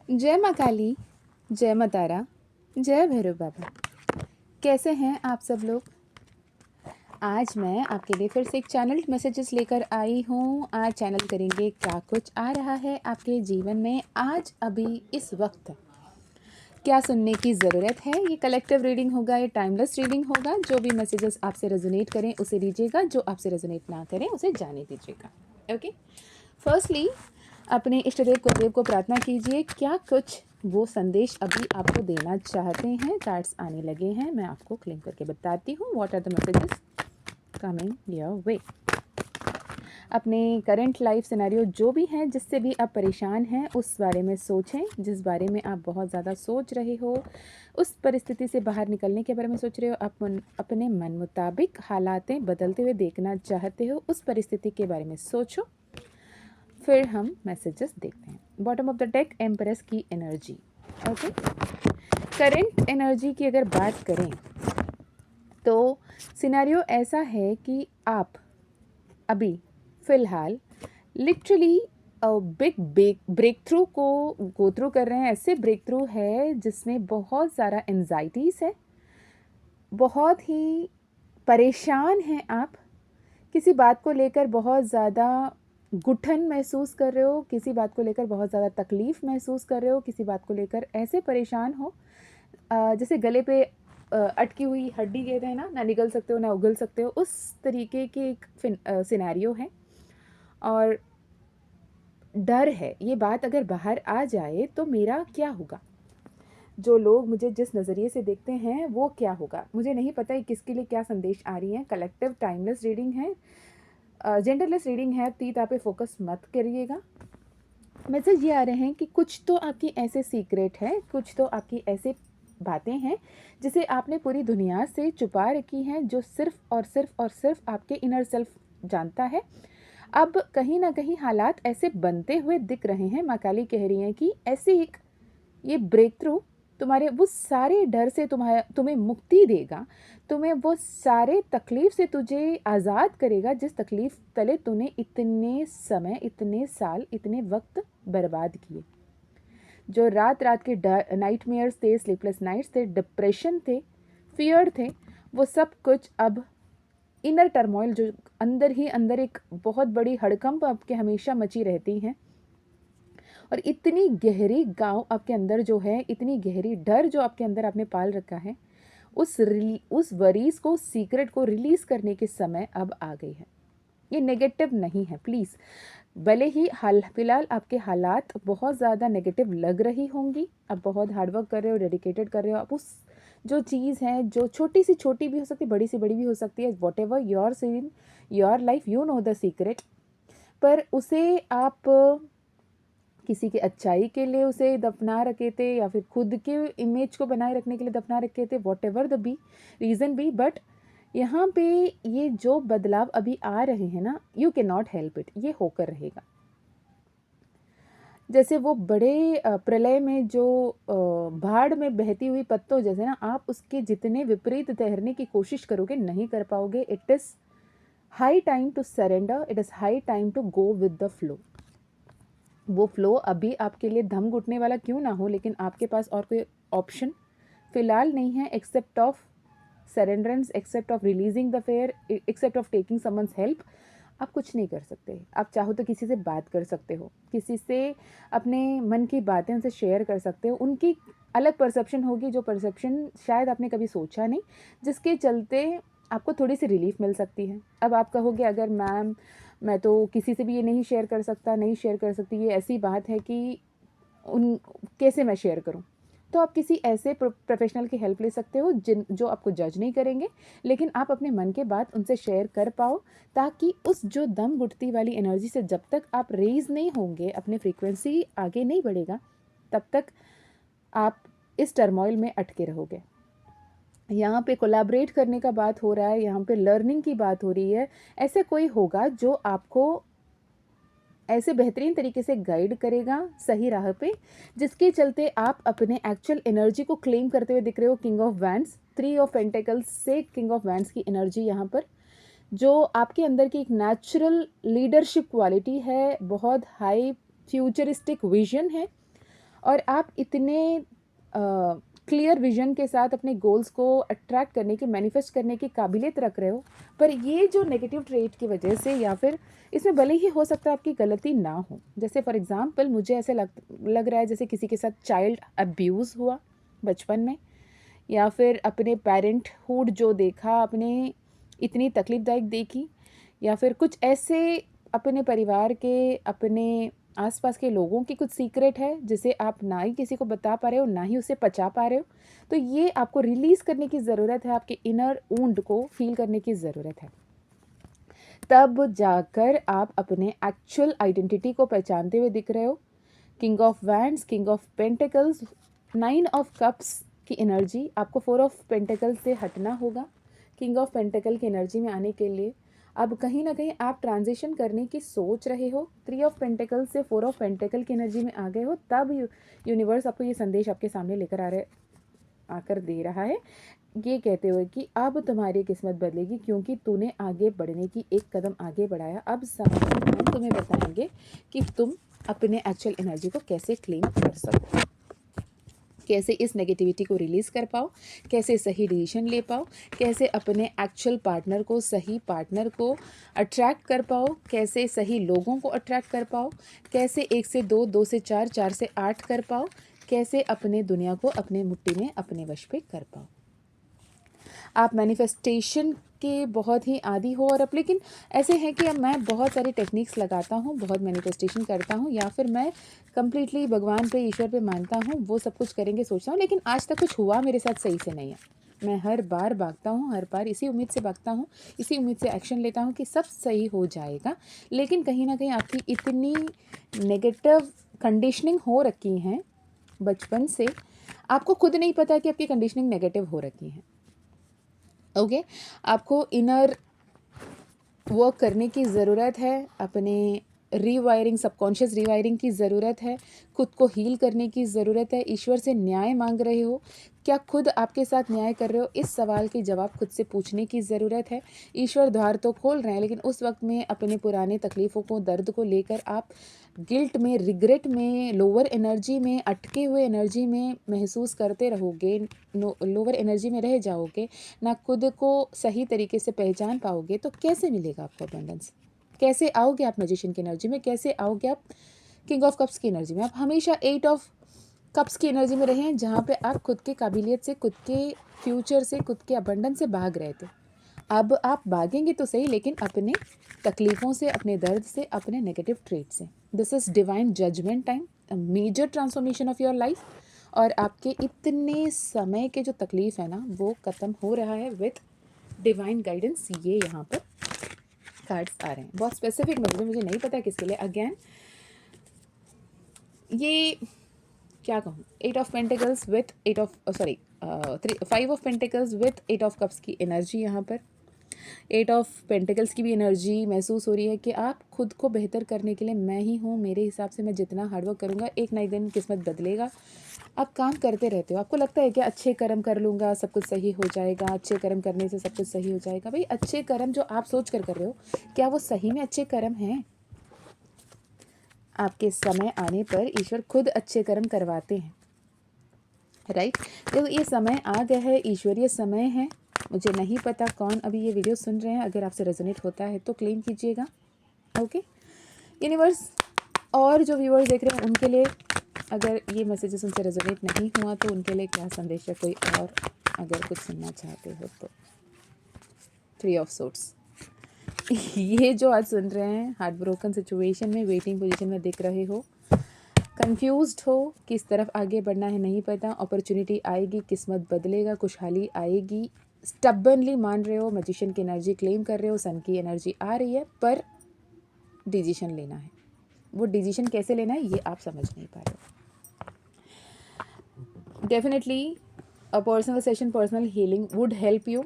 जय माँ काली, जय माँ तारा, जय भैरव बाबा। कैसे हैं आप सब लोग? आज मैं आपके लिए फिर से एक चैनल मैसेजेस लेकर आई हूँ। आज चैनल करेंगे क्या कुछ आ रहा है आपके जीवन में आज अभी इस वक्त, क्या सुनने की ज़रूरत है। ये कलेक्टिव रीडिंग होगा, ये टाइमलेस रीडिंग होगा। जो भी मैसेजेस आपसे रेजोनेट करें उसे लीजिएगा, जो आपसे रेजोनेट ना करें उसे जाने दीजिएगा। ओके, फर्स्टली अपने इष्ट देव कुलदेव को प्रार्थना कीजिए, क्या कुछ वो संदेश अभी आपको देना चाहते हैं। कार्ड्स आने लगे हैं, मैं आपको क्लेम करके बताती हूँ what are the messages coming your way. अपने करंट लाइफ सिनेरियो जो भी हैं, जिससे भी आप परेशान हैं, उस बारे में सोचें। जिस बारे में आप बहुत ज़्यादा सोच रहे हो, उस परिस्थिति से बाहर निकलने के बारे में सोच रहे हो, आप अपने मन मुताबिक हालातें बदलते हुए देखना चाहते हो, उस परिस्थिति के बारे में सोचो। फिर हम मैसेजेस देखते हैं। Bottom of the deck, empress की एनर्जी। ओके, करंट एनर्जी की अगर बात करें तो सिनेरियो ऐसा है कि आप अभी फ़िलहाल लिटरली बिग ब्रेक थ्रू को गो थ्रू कर रहे हैं। ऐसे ब्रेक थ्रू है जिसमें बहुत सारा एंजाइटीज़ है, बहुत ही परेशान हैं आप, किसी बात को लेकर बहुत ज़्यादा घुटन महसूस कर रहे हो, किसी बात को लेकर बहुत ज़्यादा तकलीफ़ महसूस कर रहे हो, किसी बात को लेकर ऐसे परेशान हो जैसे गले पे अटकी हुई हड्डी कहते हैं ना, ना निकल सकते हो ना उगल सकते हो, उस तरीके की एक सिनेरियो है। और डर है, ये बात अगर बाहर आ जाए तो मेरा क्या होगा, जो लोग मुझे जिस नज़रिए से देखते हैं वो क्या होगा, मुझे नहीं पता ये किसके लिए क्या संदेश आ रही है। कलेक्टिव टाइमलेस रीडिंग है, जेंडरलेस रीडिंग है, तीता पे फोकस मत करिएगा। मैसेज ये आ रहे हैं कि कुछ तो आपकी ऐसे सीक्रेट है, कुछ तो आपकी ऐसे बातें हैं जिसे आपने पूरी दुनिया से छुपा रखी हैं, जो सिर्फ और सिर्फ और सिर्फ आपके इनर सेल्फ जानता है। अब कहीं ना कहीं हालात ऐसे बनते हुए दिख रहे हैं। माँ काली कह रही हैं कि ऐसे एक ये ब्रेक थ्रू तुम्हारे वो सारे डर से तुम्हें मुक्ति देगा, तुम्हें वो सारे तकलीफ से तुझे आज़ाद करेगा, जिस तकलीफ तले तूने इतने समय, इतने साल, इतने वक्त बर्बाद किए। जो रात रात के नाइटमेयर्स थे, स्लीपलेस नाइट्स थे, डिप्रेशन थे, फियर थे, वो सब कुछ अब इनर टर्मोइल, जो अंदर ही अंदर एक बहुत बड़ी हड़कंप आपके हमेशा मची रहती हैं, और इतनी गहरी गांव आपके अंदर जो है, इतनी गहरी डर जो आपके अंदर आपने पाल रखा है, उस वरीज को, सीक्रेट को रिलीज करने के समय अब आ गई है। ये नेगेटिव नहीं है प्लीज़। भले ही हाल फिलहाल आपके हालात बहुत ज़्यादा नेगेटिव लग रही होंगी, आप बहुत हार्डवर्क कर रहे हो, डेडिकेटेड कर रहे हो, आप उस जो चीज़ है, जो छोटी सी छोटी भी हो सकती है, बड़ी सी बड़ी भी हो सकती है, what ever your seen your life, you know the secret, पर उसे आप किसी की अच्छाई के लिए उसे दफना रखे थे, या फिर खुद के इमेज को बनाए रखने के लिए दफना रखे थे, whatever the be reason be. But यहाँ पे ये जो बदलाव अभी आ रहे हैं ना, you can not help it, ये होकर रहेगा। जैसे वो बड़े प्रलय में जो भाड़ में बहती हुई पत्तों जैसे ना, आप उसके जितने विपरीत तैरने की कोशिश करोगे नहीं कर पाओगे। It is high time to surrender, it is high time to go with the flow. वो फ्लो अभी आपके लिए धम घुटने वाला क्यों ना हो, लेकिन आपके पास और कोई ऑप्शन फ़िलहाल नहीं है except of surrenderance, except of releasing the fear, except of taking someone's help. आप कुछ नहीं कर सकते। आप चाहो तो किसी से बात कर सकते हो, किसी से अपने मन की बातें उनसे शेयर कर सकते हो। उनकी अलग परसेप्शन होगी, जो परसेप्शन शायद आपने कभी सोचा नहीं, जिसके चलते आपको थोड़ी सी रिलीफ मिल सकती है। अब आप कहोगे अगर मैम मैं तो किसी से भी ये नहीं शेयर कर सकता, नहीं शेयर कर सकती, ये ऐसी बात है कि उन कैसे मैं शेयर करूं, तो आप किसी ऐसे प्रोफेशनल की हेल्प ले सकते हो जो आपको जज नहीं करेंगे, लेकिन आप अपने मन के बात उनसे शेयर कर पाओ, ताकि उस जो दम घुटती वाली एनर्जी से जब तक आप रेज नहीं होंगे, अपने फ्रीक्वेंसी आगे नहीं बढ़ेगा, तब तक आप इस टर्मोइल में अटके रहोगे। यहाँ पे कोलैबोरेट करने का बात हो रहा है, यहाँ पे लर्निंग की बात हो रही है। ऐसे कोई होगा जो आपको ऐसे बेहतरीन तरीके से गाइड करेगा सही राह पे, जिसके चलते आप अपने एक्चुअल एनर्जी को क्लेम करते हुए दिख रहे हो। King of wands, 3 of pentacles से किंग ऑफ वैंड्स की एनर्जी यहाँ पर, जो आपके अंदर की एक नेचुरल लीडरशिप क्वालिटी है, बहुत हाई फ्यूचरिस्टिक विजन है, और आप इतने क्लियर विजन के साथ अपने गोल्स को अट्रैक्ट करने की, मैनिफेस्ट करने की काबिलियत रख रहे हो, पर ये जो नेगेटिव ट्रेट की वजह से, या फिर इसमें भले ही हो सकता है आपकी गलती ना हो, जैसे फॉर एग्जांपल मुझे ऐसे लग रहा है जैसे किसी के साथ चाइल्ड अब्यूज़ हुआ बचपन में, या फिर अपने पेरेंटहुड जो देखा आपने इतनी तकलीफ़दायक देखी, या फिर कुछ ऐसे अपने परिवार के, अपने आसपास के लोगों की कुछ सीक्रेट है जिसे आप ना ही किसी को बता पा रहे हो, ना ही उसे पचा पा रहे हो। तो ये आपको रिलीज़ करने की ज़रूरत है, आपके इनर वुंड को फील करने की ज़रूरत है। तब जाकर आप अपने एक्चुअल आइडेंटिटी को पहचानते हुए दिख रहे हो। King of wands, king of pentacles, 9 of cups की एनर्जी, आपको 4 ऑफ पेंटिकल्स से हटना होगा। किंग ऑफ पेंटिकल की एनर्जी में आने के लिए अब कहीं ना कहीं आप ट्रांजिशन करने की सोच रहे हो। 3 ऑफ पेंटिकल से 4 ऑफ पेंटिकल की एनर्जी में आ गए हो, तब यूनिवर्स आपको ये संदेश आपके सामने लेकर आकर दे रहा है, ये कहते हुए कि अब तुम्हारी किस्मत बदलेगी, क्योंकि तूने आगे बढ़ने की एक कदम आगे बढ़ाया। अब हम तुम्हें बताएंगे कि तुम अपने एक्चुअल एनर्जी को कैसे क्लेम कर सको, कैसे इस नेगेटिविटी को रिलीज़ कर पाओ, कैसे सही डिसीजन ले पाओ, कैसे अपने एक्चुअल पार्टनर को, सही पार्टनर को अट्रैक्ट कर पाओ, कैसे सही लोगों को अट्रैक्ट कर पाओ, कैसे 1 से 2, 2 से 4, 4 से 8 कर पाओ, कैसे अपने दुनिया को अपने मुट्ठी में, अपने वश पे कर पाओ। आप मैनिफेस्टेशन के बहुत ही आदी हो, और अब लेकिन ऐसे है कि अब मैं बहुत सारी टेक्निक्स लगाता हूँ, बहुत मैनिफेस्टेशन करता हूँ, या फिर मैं कम्प्लीटली भगवान पे, ईश्वर पे मानता हूँ, वो सब कुछ करेंगे सोचता हूँ, लेकिन आज तक कुछ हुआ मेरे साथ सही से नहीं है। मैं हर बार भागता हूँ, हर बार इसी उम्मीद से भागता हूँ, इसी उम्मीद से एक्शन लेता हूँ कि सब सही हो जाएगा, लेकिन कहीं ना कहीं आपकी इतनी नेगेटिव कंडीशनिंग हो रखी हैं बचपन से, आपको खुद नहीं पता कि आपकी कंडीशनिंग नेगेटिव हो रखी है। ओके, आपको इनर वर्क करने की ज़रूरत है, अपने रीवायरिंग, सबकॉन्शियस रीवायरिंग की ज़रूरत है, खुद को हील करने की ज़रूरत है। ईश्वर से न्याय मांग रहे हो, क्या खुद आपके साथ न्याय कर रहे हो, इस सवाल के जवाब खुद से पूछने की ज़रूरत है। ईश्वर द्वार तो खोल रहे हैं, लेकिन उस वक्त में अपने पुराने तकलीफ़ों को, दर्द को लेकर आप गिल्ट में, रिग्रेट में, लोअर एनर्जी में, अटके हुए एनर्जी में महसूस करते रहोगे, लोअर एनर्जी में रह जाओगे, ना खुद को सही तरीके से पहचान पाओगे, तो कैसे मिलेगा आपको अबंडेंस? कैसे आओगे आप मैजिशियन की एनर्जी में? कैसे आओगे आप किंग ऑफ कप्स की एनर्जी में? आप हमेशा 8 ऑफ कप्स की एनर्जी में रहें, जहाँ पे आप खुद के काबिलियत से, खुद के फ्यूचर से, खुद के अबंडेंस से भाग रहे थे। अब आप भागेंगे तो सही, लेकिन अपने तकलीफ़ों से, अपने दर्द से, अपने नेगेटिव ट्रेट से। This is divine judgement time, a major transformation of your life, और आपके इतने समय के जो तकलीफ़ है ना, वो ख़त्म हो रहा है विथ डिवाइन गाइडेंस। ये यहाँ पर कार्ड्स आ रहे हैं, बहुत स्पेसिफिक मैसेज, मुझे नहीं पता किसके लिए। अगेन ये क्या कहूँ, 8 of pentacles with 8 of 5 of pentacles with 8 of cups की एनर्जी, यहाँ पर 8 ऑफ पेंटिकल्स की भी एनर्जी महसूस हो रही है कि आप खुद को बेहतर करने के लिए, मैं ही हूँ, मेरे हिसाब से मैं जितना हार्डवर्क करूँगा, एक ना एक दिन किस्मत बदलेगा। आप काम करते रहते हो, आपको लगता है कि अच्छे कर्म कर लूँगा सब कुछ सही हो जाएगा, अच्छे कर्म करने से सब कुछ सही हो जाएगा। भाई, अच्छे कर्म जो आप सोच कर रहे हो, क्या वो सही में अच्छे कर्म हैं? आपके समय आने पर ईश्वर खुद अच्छे कर्म करवाते हैं, राइट? तो ये समय आ गया है, ईश्वरीय समय है। मुझे नहीं पता कौन अभी ये वीडियो सुन रहे हैं, अगर आपसे रेजोनेट होता है तो क्लेम कीजिएगा। ओके यूनिवर्स, और जो व्यूअर्स देख रहे हैं उनके लिए, अगर ये मैसेजेस उनसे रेजोनेट नहीं हुआ तो उनके लिए क्या संदेश है, कोई और अगर कुछ सुनना चाहते हो तो। 3 ऑफ सोर्ट्स ये जो आज सुन रहे हैं, हार्ट ब्रोकन सिचुएशन में, वेटिंग पोजीशन में दिख रहे हो, कंफ्यूज्ड हो, किस तरफ आगे बढ़ना है नहीं पता, अपॉर्चुनिटी आएगी, किस्मत बदलेगा, खुशहाली आएगी, स्टबनली मान रहे हो, मैजिशियन की एनर्जी क्लेम कर रहे हो, सन की एनर्जी आ रही है, पर डिसीजन लेना है। वो डिसीजन कैसे लेना है ये आप समझ नहीं पा रहे हो। Definitely a personal session, personal healing would help you.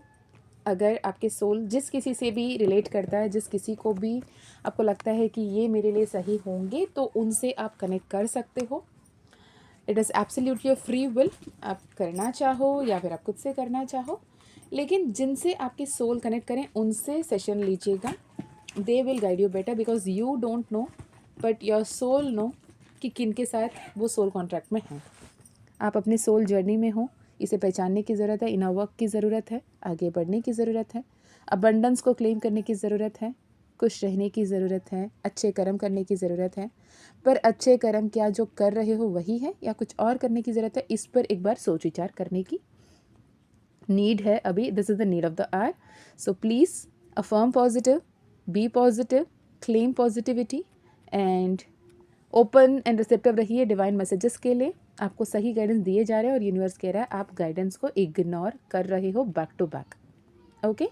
अगर आपके सोल जिस किसी से भी रिलेट करता है, जिस किसी को भी आपको लगता है कि ये मेरे लिए सही होंगे, तो उनसे आप कनेक्ट कर सकते हो। It is absolutely your free will, आप करना चाहो या फिर आप खुद से करना चाहो, लेकिन जिनसे आपके सोल कनेक्ट करें उनसे सेशन लीजिएगा। They will guide you better, because you don't know but your soul know कि किन के साथ वो सोल कॉन्ट्रैक्ट में हैं। आप अपने सोल जर्नी में हो, इसे पहचानने की ज़रूरत है, इनर वर्क की ज़रूरत है, आगे बढ़ने की ज़रूरत है, अबंडेंस को क्लेम करने की ज़रूरत है, खुश रहने की ज़रूरत है, अच्छे कर्म करने की ज़रूरत है। पर अच्छे कर्म क्या जो कर रहे हो वही है या कुछ और करने की ज़रूरत है, इस पर एक बार सोच विचार करने की नीड है अभी। This is the need of the hour. So please affirm positive, be positive, claim positivity and open and receptive रहिए डिवाइन मैसेजेस के लिए। आपको सही गाइडेंस दिए जा रहे हैं और यूनिवर्स कह रहा है आप गाइडेंस को इग्नोर कर रहे हो back to back. Okay,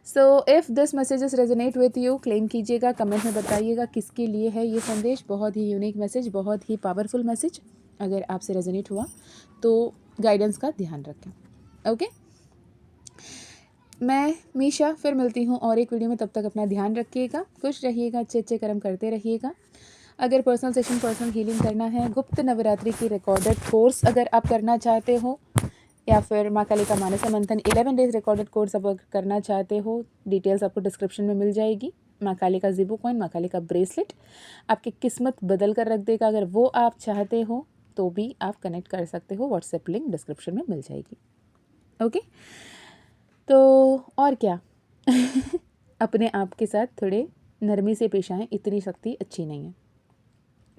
so if this messages resonate with you, claim कीजिएगा, कमेंट में बताइएगा किसके लिए है ये संदेश। बहुत ही यूनिक मैसेज, बहुत ही पावरफुल मैसेज। अगर आपसे रेजोनेट हुआ तो गाइडेंस का ध्यान रखें। ओके, मैं मीशा फिर मिलती हूँ और एक वीडियो में। तब तक अपना ध्यान रखिएगा, खुश रहिएगा, अच्छे अच्छे कर्म करते रहिएगा। अगर पर्सनल सेशन, पर्सनल हीलिंग करना है, गुप्त नवरात्रि की रिकॉर्डेड कोर्स अगर आप करना चाहते हो, या फिर माँ काली का मानस मंथन 11 डेज रिकॉर्डेड कोर्स अब करना चाहते हो, डिटेल्स आपको डिस्क्रिप्शन में मिल जाएगी। माँ काली का ज़िबो कॉइन, माँ काली का ब्रेसलेट आपकी किस्मत बदल कर रख देगा। अगर वो आप चाहते हो तो भी आप कनेक्ट कर सकते हो, व्हाट्सएप लिंक डिस्क्रिप्शन में मिल जाएगी। ओके, तो और क्या अपने आप के साथ थोड़े नरमी से पेश आएँ, इतनी शक्ति अच्छी नहीं है,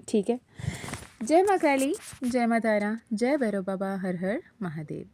ठीक है। जय माँ काली, जय माँ तारा, जय भैरव बाबा, हर हर महादेव।